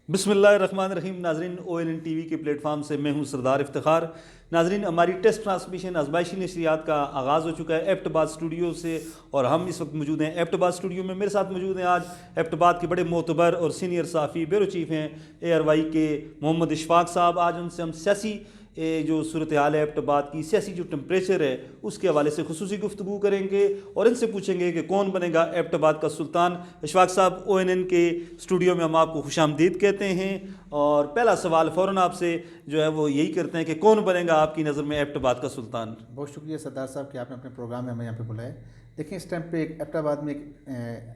بسم اللہ الرحمن الرحیم. ناظرین ONN TV کے پلیٹ فارم سے میں ہوں سردار افتخار. ناظرین ہماری ٹیسٹ ٹرانسمیشن آزمائشی نشریات کا آغاز ہو چکا ہے ایبٹ آباد اسٹوڈیو سے، اور ہم اس وقت موجود ہیں ایبٹ آباد اسٹوڈیو میں. میرے ساتھ موجود ہیں آج ایبٹ آباد کے بڑے معتبر اور سینئر صحافی بیورو چیف ہیں ARY کے محمد اشفاق صاحب. آج ان سے ہم سیاسی جو صورتحال ہے ایبٹ آباد کی، سیاسی جو ٹمپریچر ہے اس کے حوالے سے خصوصی گفتگو کریں گے اور ان سے پوچھیں گے کہ کون بنے گا ایبٹ آباد کا سلطان. اشفاق صاحب ONN کے اسٹوڈیو میں ہم آپ کو خوش آمدید کہتے ہیں، اور پہلا سوال فوراً آپ سے جو ہے وہ یہی کرتے ہیں کہ کون بنے گا آپ کی نظر میں ایبٹ آباد کا سلطان؟ بہت شکریہ سردار صاحب کہ آپ نے اپنے پروگرام میں ہمیں یہاں پہ بلایا. دیکھیں، اس ٹائم پہ ایبٹ آباد میں ایک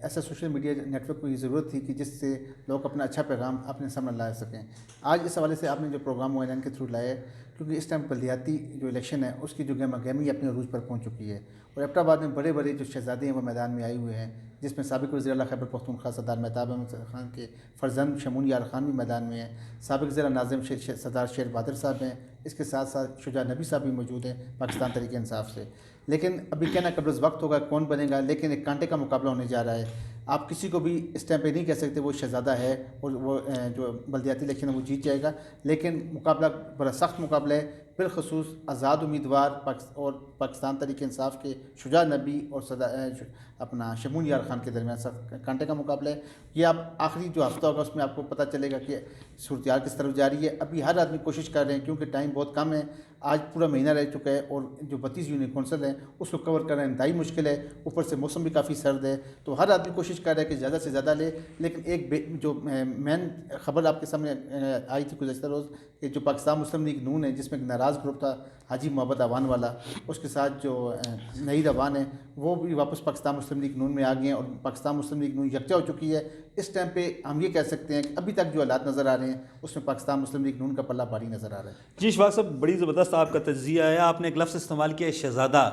ایسا سوشل میڈیا نیٹ ورک کی ضرورت تھی کہ جس سے لوگ اپنا اچھا پیغام اپنے سامنے لا سکیں. آج اس حوالے سے آپ نے جو پروگرام ONN کے تھرو لایا ہے، کیونکہ اس ٹائم بلدیاتی جو الیکشن ہے اس کی جو گہما گہمی اپنے عروج پر پہنچ چکی ہے، اور ایبٹ آباد میں بڑے بڑے جو شہزادے ہیں وہ میدان میں آئے ہوئے ہیں، جس میں سابق وزیر اعلیٰ خیبر پختونخوا سردار مہتاب احمد خان کے فرزند شمون یار خان بھی میدان میں ہیں، سابق ضلع ناظم سردار شیر بہادر صاحب ہیں، اس کے ساتھ ساتھ شجاع نبی صاحب بھی موجود ہیں پاکستان تحریک انصاف سے. لیکن ابھی کہنا قبل از وقت ہوگا کون بنے گا، لیکن ایک کانٹے کا مقابلہ ہونے جا رہا ہے. آپ کسی کو بھی اس ٹائم پہ نہیں کہہ سکتے وہ شہزادہ ہے اور وہ جو بلدیاتی الیکشن ہے وہ جیت جائے گا، لیکن مقابلہ بڑا سخت مقابلہ ہے. بالخصوص آزاد امیدوار اور پاکستان تحریک انصاف کے شجاع نبی اور اپنا شمون یار خان کے درمیان سخت کانٹے کا مقابلہ ہے. یہ اب آخری جو ہفتہ ہوگا اس میں آپ کو پتہ چلے گا کہ صورتحال کس طرف جا رہی ہے. ابھی ہر آدمی کوشش کر رہے ہیں کیونکہ ٹائم بہت کم ہے، آج پورا مہینہ رہ چکا ہے، اور جو 32 یونین کونسل ہیں اس کو کور کرنا انتہائی مشکل ہے. اوپر سے موسم بھی کافی سرد ہے، تو ہر آدمی کوشش کر رہا ہے کہ زیادہ سے زیادہ لے. لیکن ایک جو مین خبر آپ کے سامنے آئی تھی گزشتہ روز کہ جو پاکستان مسلم لیگ نون ہے، جس میں ایک ناراض گروپ تھا حاجی محمد اوان والا، اس کے ساتھ جو نعید اوان ہے وہ بھی واپس پاکستان مسلم لیگ نون میں آ گئے ہیں، اور پاکستان مسلم لیگ نون یکجا ہو چکی ہے. اس ٹائم پہ ہم یہ کہہ سکتے ہیں کہ ابھی تک جو حالات نظر آ رہے ہیں اس میں پاکستان مسلم لیگ نون کا پلہ بھاری نظر آ رہا ہے. جی اشفاق صاحب، بڑی زبردست آپ کا تجزیہ ہے. آپ نے ایک لفظ استعمال کیا ہے شہزادہ.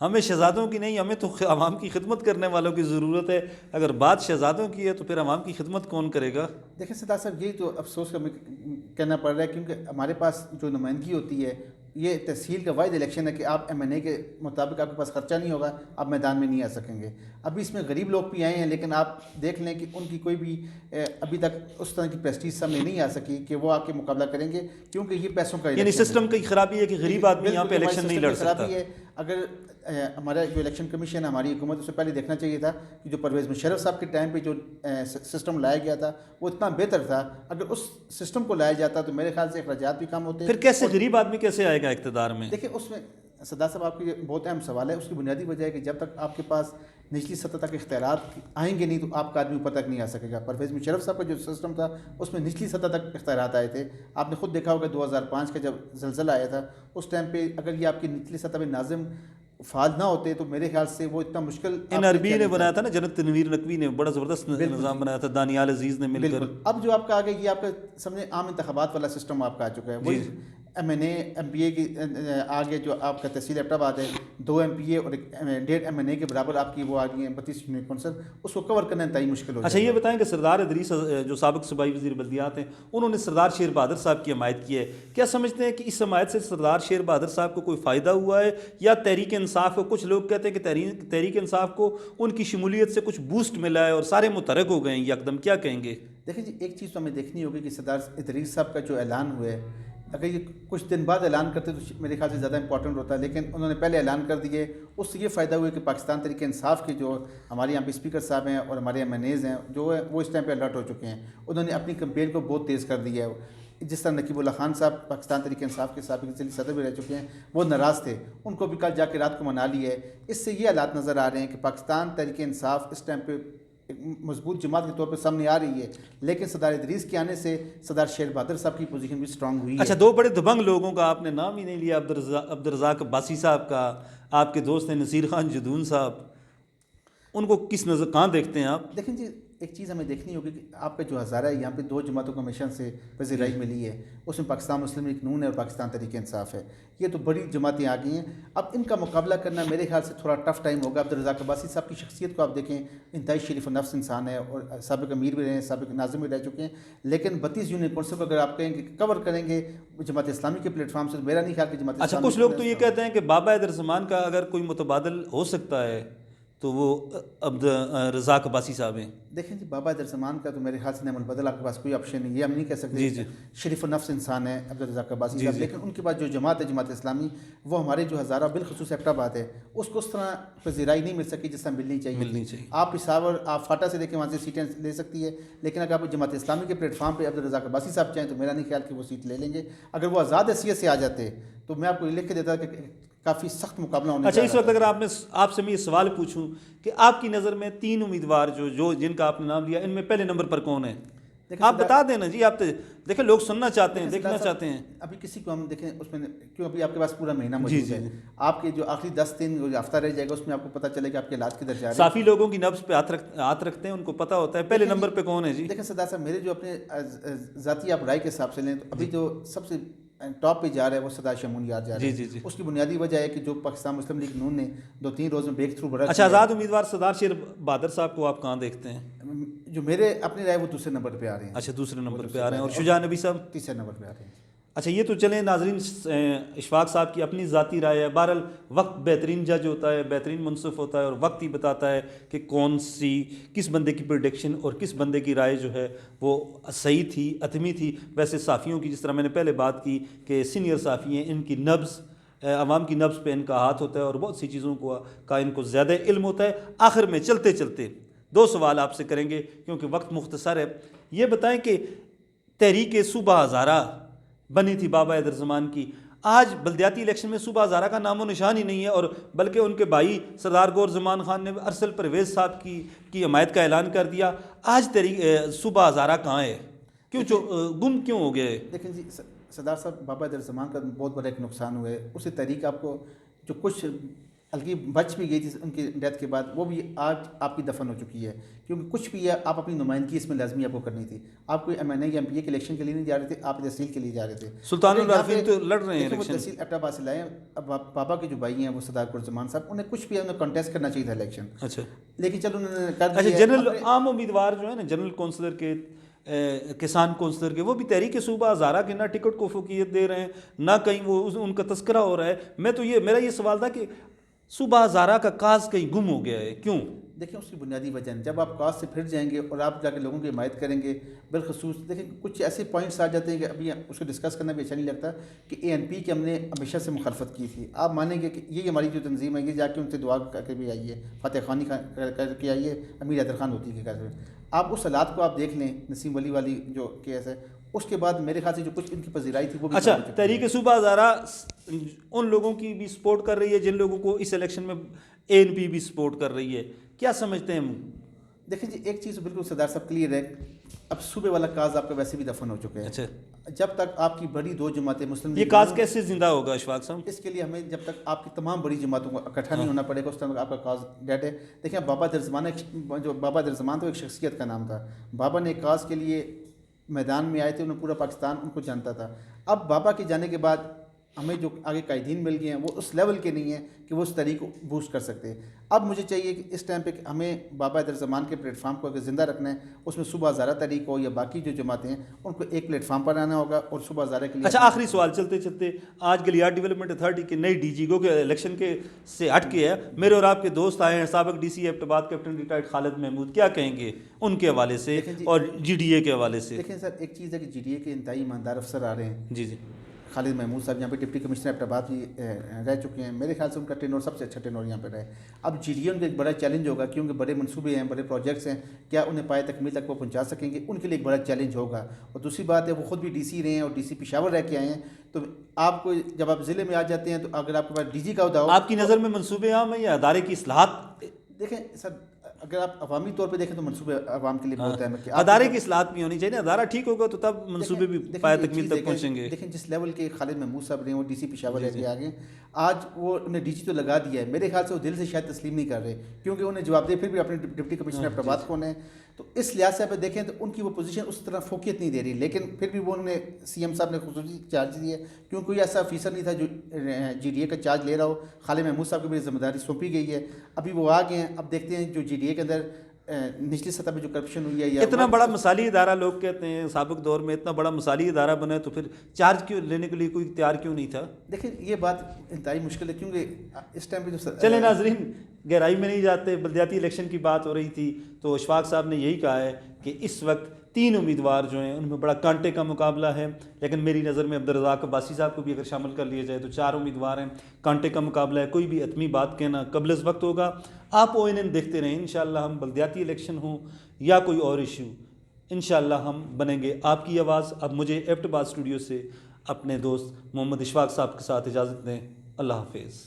ہمیں شہزادوں کی نہیں، ہمیں تو عوام کی خدمت کرنے والوں کی ضرورت ہے. اگر بات شہزادوں کی ہے تو پھر عوام کی خدمت کون کرے گا؟ دیکھیں سردار صاحب، یہی تو افسوس کا کہنا پڑ رہا ہے، کیونکہ ہمارے پاس جو نمائندگی ہوتی ہے یہ تحصیل کا واحد الیکشن ہے کہ آپ MNA کے مطابق آپ کے پاس خرچہ نہیں ہوگا، آپ میدان میں نہیں آ سکیں گے. ابھی اس میں غریب لوگ بھی آئے ہیں، لیکن آپ دیکھ لیں کہ ان کی کوئی بھی ابھی تک اس طرح کی پریسٹیج سامنے نہیں آ سکی کہ وہ آ کے مقابلہ کریں گے، کیونکہ یہ پیسوں کا یعنی سسٹم کی خرابی ہے کہ غریب آدمی یہاں پہ الیکشن نہیں لڑ سکتا. اگر ہمارا جو الیکشن کمیشن ہے، ہماری حکومت، اس سے پہلے دیکھنا چاہیے تھا کہ جو پرویز مشرف صاحب کے ٹائم پہ جو سسٹم لایا گیا تھا وہ اتنا بہتر تھا. اگر اس سسٹم کو لایا جاتا تو میرے خیال سے اخراجات بھی کم ہوتے. پھر کیسے غریب آدمی کیسے آئے گا اقتدار میں؟ دیکھیں، اس میں سردار صاحب آپ کی بہت اہم سوال ہے. اس کی بنیادی وجہ ہے کہ جب تک آپ کے پاس نچلی سطح تک اختیارات آئیں گے نہیں تو آپ کا آدمی اوپر تک نہیں آ سکے گا. پرویز مشرف صاحب کا جو سسٹم تھا اس میں نچلی سطح تک اختیارات آئے تھے. آپ نے خود دیکھا ہوگا 2005 کا جب زلزلہ آیا تھا اس ٹائم پہ اگر یہ آپ کی نچلی سطح پہ ناظم فعال نہ ہوتے تو میرے خیال سے وہ اتنا مشکل. NRB نے بنایا تھا نا، جنرل تنویر نقوی نے بڑا زبردست نظام بنایا تھا، دانیال عزیز نے مل کر. اب جو آپ کا آگے یہ آپ کا سامنے عام انتخابات والا سسٹم آپ کا آ چکا ہے. وہی MNA MPA کی آگے جو آپ کا تحصیل ایبٹ آباد ہے، 2 MPA اور 1.5 MNA کے برابر آپ کی وہ آ گئی ہیں 32 یونین کونسل، اس کو کور کرنا انتہائی مشکل ہو جائے. اچھا یہ بتائیں کہ سردار ادریس جو سابق صوبائی وزیر بلدیات ہیں، انہوں نے سردار شیر بہادر صاحب کی حمایت کی ہے. کیا سمجھتے ہیں کہ اس حمایت سے سردار شیر بہادر صاحب کو کوئی فائدہ ہوا ہے، یا تحریک انصاف کو؟ کچھ لوگ کہتے ہیں کہ تحریک انصاف کو ان کی شمولیت سے کچھ بوسٹ ملا ہے اور سارے متحرک ہو گئے ہیں یکدم. کیا کہیں گے؟ دیکھیں جی، ایک چیز تو ہمیں دیکھنی ہوگی کہ سردار ادریس صاحب کا جو اعلان ہوا ہے، اگر یہ کچھ دن بعد اعلان کرتے تو میرے خیال سے زیادہ امپورٹنٹ ہوتا ہے، لیکن انہوں نے پہلے اعلان کر دیے. اس سے یہ فائدہ ہوا کہ پاکستان تحریک انصاف کے جو ہمارے یہاں پہ اسپیکر صاحب ہیں اور ہمارے MNAs ہیں جو ہے وہ اس ٹائم پہ الرٹ ہو چکے ہیں. انہوں نے اپنی کمپین کو بہت تیز کر دیا ہے. جس طرح نقیب اللہ خان صاحب پاکستان تحریک انصاف کے سابق ضلعی صدر بھی رہ چکے ہیں، وہ ناراض تھے، ان کو بھی کل جا کے رات کو منا لی ہے. اس سے یہ حالات نظر آ رہے ہیں کہ پاکستان تحریک انصاف اس ٹائم پہ ایک مضبوط جماعت کے طور پہ سامنے آ رہی ہے، لیکن سردار ادریس کے آنے سے سردار شیر بہادر صاحب کی پوزیشن بھی سٹرانگ ہوئی ہے. اچھا، 2 بڑے دبنگ لوگوں کا آپ نے نام ہی نہیں لیا، عبدالرزاق عباسی صاحب کا، آپ کے دوست ہیں نصیر خان جدون صاحب. ان کو کس نظر کہاں دیکھتے ہیں آپ؟ دیکھیں جی، ایک چیز ہمیں دیکھنی ہوگی کہ آپ کا جو ہزارہ ہے یہاں پہ 2 جماعتوں کو کمیشن سے پذیرائی ملی ہے. اس میں پاکستان مسلم لیگ نون ہے اور پاکستان تحریک انصاف ہے. یہ تو بڑی جماعتیں آ گئی ہیں. اب ان کا مقابلہ کرنا میرے خیال سے تھوڑا ٹف ٹائم ہوگا. عبدالرزاق عباسی صاحب کی شخصیت کو آپ دیکھیں، انتہائی شریف و نفس انسان ہے اور سابق امیر بھی رہے ہیں، سابق ناظم بھی رہ چکے ہیں. لیکن 32 یونین کونسل کو اگر آپ کہیں کہ کور کریں گے جماعت اسلامی کے پلیٹ فارم سے، میرا نہیں خیال کہ جماعت اسلامی. اچھا، کچھ لوگ تو یہ کہتے ہیں کہ بابا حیدر زمان کا اگر کوئی متبادل ہو سکتا ہے تو وہ عبدالرزاق عباسی صاحب ہیں. دیکھیں جی بابا درزمان کا تو میرے خیال سے نعم البدل آپ کے پاس کوئی آپشن نہیں، یہ ہم نہیں کہہ سکتے شریف النفس انسان ہے عبدالرزاق عباسی صاحب، لیکن ان کے بعد جو جماعت ہے جماعت اسلامی وہ ہمارے جو ہزارہ بالخصوص ایبٹ آباد ہے اس کو اس طرح پذیرائی نہیں مل سکی جس طرح ملنی چاہیے. آپ پشاور آپ فاٹا سے دیکھیں وہاں سے سیٹیں لے سکتی ہے، لیکن اگر آپ جماعت اسلامی کے پلیٹ فارم پہ عبدالرزاق عباسی صاحب چاہیں تو میرا نہیں خیال کہ وہ سیٹ لے لیں گے. اگر وہ آزاد حیثیت سے آ جاتے تو میں آپ کو لکھ کے دیتا کہ کافی سخت مقابلہ ہونے. اچھا اس وقت اگر آپ سے میں یہ سوال پوچھوں کہ آپ کی نظر میں 3 امیدوار جو جن کا آپ نے نام لیا ان میں پہلے نمبر پر کون ہے؟ آپ بتا دیں نا جی. آپ دیکھیں لوگ سننا چاہتے ہیں، دیکھنا چاہتے ہیں. ابھی کسی کو ہم دیکھیں اس میں کیوں ابھی آپ کے پاس پورا مہینہ موجود ہے، آپ کے جو آخری 10 دن جو ہفتہ رہ جائے گا اس میں آپ کو پتہ چلے گا آپ کے علاج کدھر جا رہے ہیں. صافی لوگوں کی نبض پہ ہاتھ رکھتے ہیں، ان کو پتہ ہوتا ہے پہلے نمبر پہ کون ہے. جی دیکھیں سردار صاحب میرے جو اپنے ذاتی آپ رائے کے حساب سے لیں تو ابھی جو سب سے ٹاپ پہ جا رہا ہے وہ سردار شمون یار جا رہا ہے. اس کی بنیادی وجہ ہے کہ جو پاکستان مسلم لیگ نون نے 2-3 روز میں بریک تھرو بڑھا. اچھا آزاد امیدوار سردار شیر بہادر صاحب کو آپ کہاں دیکھتے ہیں؟ جو میرے اپنی رائے وہ دوسرے نمبر پہ آ رہے ہیں. اچھا دوسرے نمبر پہ آ رہے ہیں. اور شجاع نبی صاحب تیسرے نمبر پہ آ رہے ہیں. اچھا یہ تو چلیں ناظرین اشفاق صاحب کی اپنی ذاتی رائے ہے. بہرحال وقت بہترین جج ہوتا ہے، بہترین منصف ہوتا ہے، اور وقت ہی بتاتا ہے کہ کس بندے کی پریڈکشن اور کس بندے کی رائے جو ہے وہ صحیح تھی، حتمی تھی. ویسے صحافیوں کی جس طرح میں نے پہلے بات کی کہ سینئر صحافی ہیں، ان کی نبض عوام کی نبض پہ ان کا ہاتھ ہوتا ہے اور بہت سی چیزوں کا ان کو زیادہ علم ہوتا ہے. آخر میں چلتے چلتے 2 سوال آپ سے کریں گے کیونکہ وقت مختصر ہے. یہ بتائیں کہ تحریک صوبہ ہزارہ بنی تھی بابا حیدرزمان کی، آج بلدیاتی الیکشن میں صوبہ ہزارہ کا نام و نشان ہی نہیں ہے، اور بلکہ ان کے بھائی سردار گور زمان خان نے ارسل پرویز صاحب کی حمایت کا اعلان کر دیا. آج صوبہ ہزارہ کہاں ہے؟ گم کیوں ہو گیا ہے؟ دیکھیں جی سردار صاحب بابا حیدرزمان کا بہت بڑا ایک نقصان ہوا ہے. اسی تحریک آپ کو جو کچھ ہلکی بچ بھی گئی تھی ان کی ڈیتھ کے بعد وہ بھی آج آپ کی دفن ہو چکی ہے. کیونکہ کچھ بھی ہے آپ اپنی نمائندگی اس میں لازمی آپ کو کرنی تھی. آپ کوئی ایم این اے یا ایم پی اے کے الیکشن کے لیے نہیں جا رہے تھے، آپ تحصیل کے لیے جا رہے تھے. سلطان العارفین تو لڑ رہے ہیں وہ تحصیل ایبٹ آباد سے لائے. اب بابا کے جو بھائی ہیں وہ سردار گور زمان صاحب، انہیں کچھ بھی انہیں کنٹیسٹ کرنا چاہیے تھا الیکشن. اچھا لیکن چلو انہوں نے کر اچھا دیا. جنرل عام امیدوار جو ہے نا جنرل کونسلر کے کسان کونسلر کے، وہ بھی تحریک صوبہ ہزارہ کے نہ ٹکٹ کو فوقیت دے رہے ہیں نہ کہیں وہ ان کا تذکرہ ہو رہا ہے. میرا یہ سوال تھا کہ صوبہ ہزارہ کا کاز کہیں گم ہو گیا ہے، کیوں؟ دیکھیں اس کی بنیادی وجہ ہے جب آپ کاز سے پھر جائیں گے اور آپ جا کے لوگوں کی حمایت کریں گے. بالخصوص دیکھیں کچھ ایسے پوائنٹس آ جاتے ہیں کہ ابھی اس کو ڈسکس کرنا بھی اچھا نہیں لگتا کہ اے این پی کی ہم نے ہمیشہ سے مخالفت کی تھی. آپ مانیں گے کہ یہ ہماری جو تنظیم ہے یہ جا کے ان سے دعا کر کے بھی آئی ہے، فاتح خانی کر کے آئی ہے، امیر حیدر خان ہوتی کے کر کے. آپ اس حالات کو آپ دیکھ لیں، نسیم ولی والی جو کیس ہے اس کے بعد میرے خیال سے جو کچھ ان کی پذیرائی تھی وہ بھی. اچھا تحریک صوبہ ہزارہ ان لوگوں کی بھی سپورٹ کر رہی ہے جن لوگوں کو اس الیکشن میں اے این پی بھی سپورٹ کر رہی ہے، کیا سمجھتے ہیں؟ دیکھیں جی ایک چیز بالکل سردار صاحب کلیئر ہے، اب صوبے والا کاز آپ کا ویسے بھی دفن ہو چکے ہیں. اچھا جب تک آپ کی بڑی 2 جماعتیں مسلم یہ کاز کیسے زندہ ہوگا اشفاق صاحب؟ اس کے لیے ہمیں جب تک آپ کی تمام بڑی جماعتوں کو اکٹھا نہیں ہونا پڑے گا اس طرح آپ کا کاز ڈیٹ ہے. دیکھیں بابا حیدرزمان تو ایک شخصیت کا نام تھا. بابا نے کاز کے لیے میدان میں آئے تھے، انہیں پورا پاکستان ان کو جانتا تھا. اب بابا کے جانے کے بعد ہمیں جو آگے قائدین مل گئے ہیں وہ اس لیول کے نہیں ہیں کہ وہ اس تحریک کو بوسٹ کر سکتے. اب مجھے چاہیے کہ اس ٹائم پہ ہمیں بابا حیدرزمان کے پلیٹ فارم کو اگر زندہ رکھنا ہے اس میں صوبہ ہزارہ تحریک ہو یا باقی جو جماعتیں ہیں ان کو ایک پلیٹ فارم پر آنا ہوگا اور صوبہ ہزارہ کے لیے. اچھا آخری سوال چلتے چلتے، آج گلیار ڈیولپمنٹ اتھارٹی کے نئی ڈی جی کے الیکشن کے سے ہٹ کے ہے، میرے اور آپ کے دوست آئے ہیں سابق ڈی سی ایبٹ آباد کیپٹن ریٹائرڈ خالد محمود، کیا کہیں گے ان کے حوالے سے اور جی ڈی اے کے حوالے سے؟ دیکھیں سر ایک چیز ہے کہ جی ڈی اے کے انتہائی ایماندار افسر آ رہے ہیں. جی خالد محمود صاحب یہاں پہ ڈپٹی کمشنر ایبٹ آباد بھی رہ چکے ہیں. میرے خیال سے ان کا ٹینور سب سے اچھا ٹینور یہاں پہ رہے. اب جی ڈی اے ان کا ایک بڑا چیلنج ہوگا کیونکہ بڑے منصوبے ہیں، بڑے پروجیکٹس ہیں، کیا انہیں پائے تکمیل تک وہ پہنچا سکیں گے؟ ان کے لیے ایک بڑا چیلنج ہوگا. اور دوسری بات ہے وہ خود بھی ڈی سی رہے ہیں اور ڈی سی پشاور رہ کے آئے ہیں. تو آپ کو جب آپ ضلع میں آ جاتے ہیں تو اگر آپ کے پاس ڈی جی کا عہدہ ہو، آپ کی نظر میں منصوبے عام ہیں یا ادارے کی اصلاحات؟ دیکھیں سر اگر آپ عوامی طور پہ دیکھیں تو منصوبے عوام کے لیے بہت اہم ہے کہ ادارے کی اصلاحات بھی ہونی چاہیے. ادارہ ٹھیک ہوگا تو تب منصوبے بھی پائے تکمیل تک پہنچیں گے. دیکھیں جس لیول کے خالد محمود صاحب رہے ہیں وہ ڈی سی پشاور رہ کے آگے، آج وہ انہیں ڈی جی تو لگا دیا ہے. میرے خیال سے وہ دل سے شاید تسلیم نہیں کر رہے کیونکہ انہیں جواب دے پھر بھی اپنے ڈپٹی کمشنر ایبٹ آباد کون ہے. تو اس لحاظ سے آپ دیکھیں تو ان کی وہ پوزیشن اس طرح فوقیت نہیں دے رہی، لیکن پھر بھی وہ انہوں نے سی ایم صاحب نے خصوصی چارج دیے کیونکہ کوئی ایسا افیسر نہیں تھا جو جی ڈی اے کا چارج لے رہا ہو. خالد محمود صاحب کو بھی ذمہ داری سونپی گئی ہے. ابھی وہ آ گئے ہیں. اب دیکھتے ہیں جو جی ڈی اے کے اندر نچلی سطح پہ جو کرپشن ہوئی ہے یا اتنا بڑا مثالی ادارہ لوگ کہتے ہیں سابق دور میں اتنا بڑا مثالی ادارہ بنا ہے تو پھر چارج کیوں لینے کے لیے کوئی تیار کیوں نہیں تھا؟ دیکھیں یہ بات انتہائی مشکل ہے کیونکہ اس ٹائم پہ جو چلے ناظرین گہرائی میں نہیں جاتے، بلدیاتی الیکشن کی بات ہو رہی تھی تو اشفاق صاحب نے یہی کہا ہے کہ اس وقت 3 امیدوار جو ہیں ان میں بڑا کانٹے کا مقابلہ ہے، لیکن میری نظر میں عبدالرزاق عباسی صاحب کو بھی اگر شامل کر لیا جائے تو 4 امیدوار ہیں، کانٹے کا مقابلہ ہے، کوئی بھی حتمی بات کہنا قبل از وقت ہوگا۔ آپ ONN دیکھتے رہیں، انشاءاللہ ہم بلدیاتی الیکشن ہوں یا کوئی اور ایشو، انشاءاللہ ہم بنیں گے آپ کی آواز۔ اب مجھے ایبٹ آباد اسٹوڈیو سے اپنے دوست محمد اشفاق صاحب کے ساتھ اجازت دیں، اللہ حافظ۔